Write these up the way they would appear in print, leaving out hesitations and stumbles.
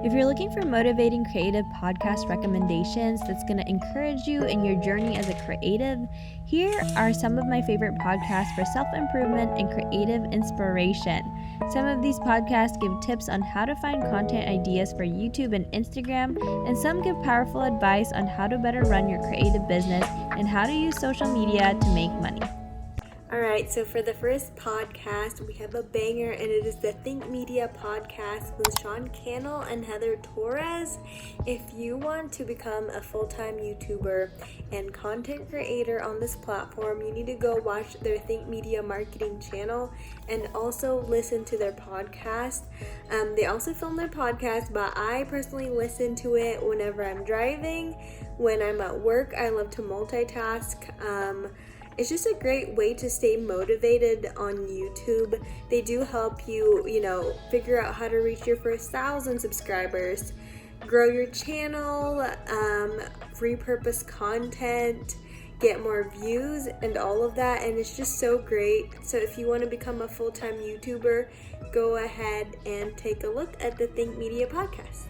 If you're looking for motivating creative podcast recommendations that's going to encourage you in your journey as a creative, here are some of my favorite podcasts for self-improvement and creative inspiration. Some of these podcasts give tips on how to find content ideas for YouTube and Instagram, and some give powerful advice on how to better run your creative business and how to use social media to make money. Alright, so for the first podcast, we have a banger, and it is the Think Media podcast with Sean Cannell and Heather Torres. If you want to become a full-time YouTuber and content creator on this platform, you need to go watch their Think Media marketing channel and also listen to their podcast. They also film their podcast, but I personally listen to it whenever I'm driving. When I'm at work, I love to multitask. It's just a great way to stay motivated on YouTube. They do help you, figure out how to reach your first 1,000 subscribers, grow your channel, repurpose content, get more views, and all of that. And it's just so great. So if you want to become a full-time YouTuber, go ahead and take a look at the Think Media podcast.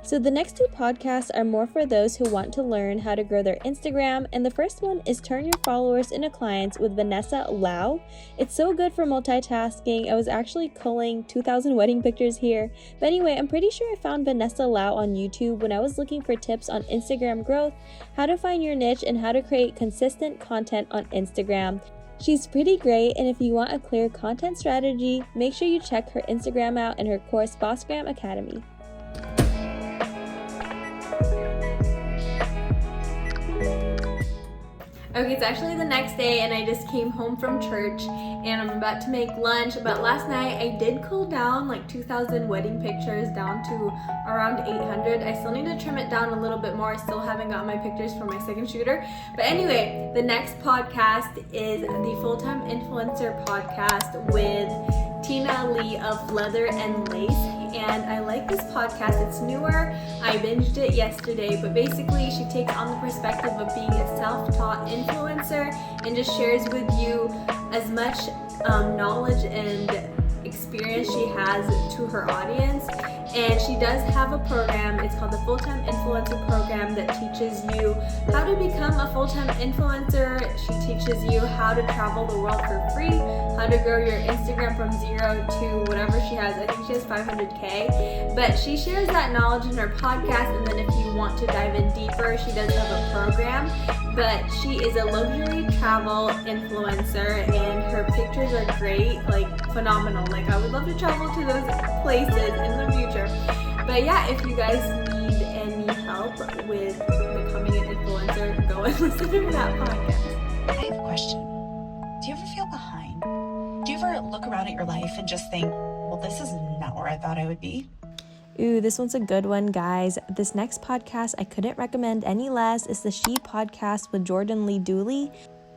So the next two podcasts are more for those who want to learn how to grow their Instagram, and the first one is Turn Your Followers into Clients with Vanessa Lau. It's so good for multitasking. I was actually culling 2,000 wedding pictures here. But anyway, I'm pretty sure I found Vanessa Lau on YouTube when I was looking for tips on Instagram growth, how to find your niche, and how to create consistent content on Instagram. She's pretty great, and if you want a clear content strategy, make sure you check her Instagram out and her course, Bossgram Academy. Okay, it's actually the next day and I just came home from church and I'm about to make lunch, but last night I did cull down like 2,000 wedding pictures down to around 800. I still need to trim it down a little bit more. I still haven't got my pictures for my second shooter. But anyway, the next podcast is the Full-Time Influencer podcast with Tina Lee of Leather and Lace, and I like this podcast. It's newer. I binged it yesterday, but basically she takes on the perspective of being a self-taught influencer and just shares with you as much knowledge and experience she has to her audience. And she does have a program. It's called the Full-Time Influencer Program that teaches you how to become a full-time influencer. She teaches you how to travel the world for free, how to grow your Instagram from 0 to whatever she has. I think she has 500K. But she shares that knowledge in her podcast, and then if you want to dive in deeper, she does have a program. But she is a luxury travel influencer, and her pictures are great, like phenomenal. Like I would love to travel to those places in the future. But yeah, if you guys need any help with becoming an influencer, go and listen to that podcast. I have a question. Do you ever feel behind? Do you ever look around at your life and just think, well, this is not where I thought I would be? Ooh, this one's a good one, guys. This next podcast I couldn't recommend any less. It's the She Podcast with Jordan Lee Dooley.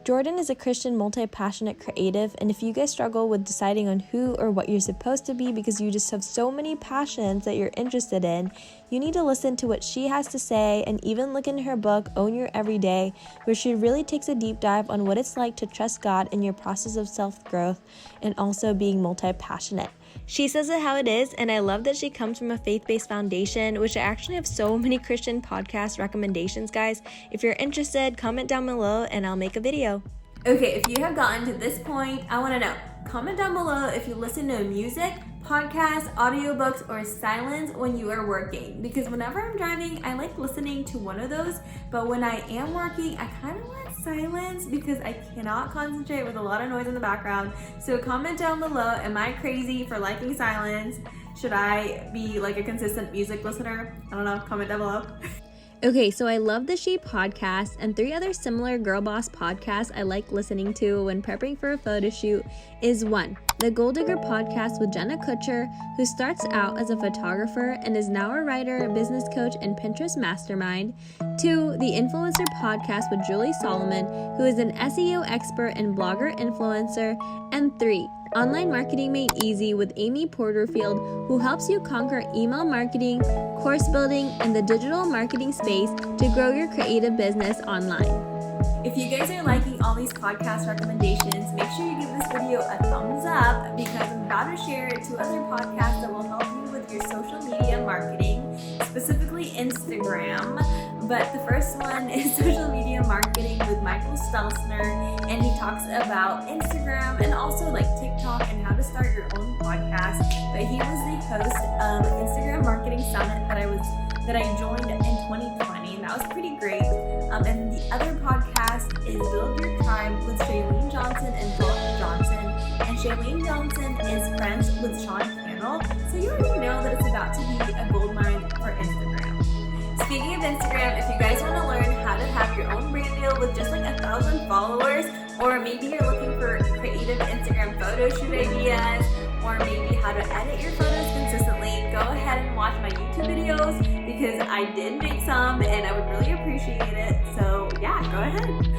Jordan is a Christian multi-passionate creative, and if you guys struggle with deciding on who or what you're supposed to be because you just have so many passions that you're interested in, you need to listen to what she has to say and even look into her book, Own Your Everyday, where she really takes a deep dive on what it's like to trust God in your process of self-growth and also being multi-passionate. She says it how it is, and I love that she comes from a faith-based foundation, which I actually have so many Christian podcast recommendations, guys. If you're interested, comment down below and I'll make a video. Okay, if you have gotten to this point, I want to know. Comment down below if you listen to music, podcasts, audiobooks, or silence when you are working. Because whenever I'm driving, I like listening to one of those, but when I am working, I kind of want silence because I cannot concentrate with a lot of noise in the background. So comment down below, am I crazy for liking silence? Should I be like a consistent music listener? I don't know, comment down below. Okay, so I love the She podcast, and 3 other similar girl boss podcasts I like listening to when prepping for a photo shoot is 1, the Gold Digger podcast with Jenna Kutcher, who starts out as a photographer and is now a writer, business coach, and Pinterest mastermind. 2, the Influencer podcast with Julie Solomon, who is an SEO expert and blogger influencer. And 3, Online Marketing Made Easy with Amy Porterfield, who helps you conquer email marketing, course building, and the digital marketing space to grow your creative business online. If you guys are liking all these podcast recommendations, make sure you give this video a thumbs up because I'm about to share 2 other podcasts that will help you with your social media marketing, specifically Instagram. But the first one is Social Media Marketing with Michael Stelzner, and he talks about Instagram and also like TikTok and how to start your own podcast. But he was the host of Instagram Marketing Summit that I joined in 2020, and that was pretty great. And the other podcast is Build Your Tribe with Shailene Johnson and Philip Johnson. And Shailene Johnson is friends with Sean Cannell, so you already know that it's about to be a goldmine for Instagram. Speaking of Instagram, if you guys want to learn how to have your own brand deal with just like 1,000 followers, or maybe you're looking for creative Instagram photo shoot ideas, or maybe how to edit your photos consistently, go ahead and watch my YouTube videos because I did make some and I would really appreciate it. So yeah, go ahead.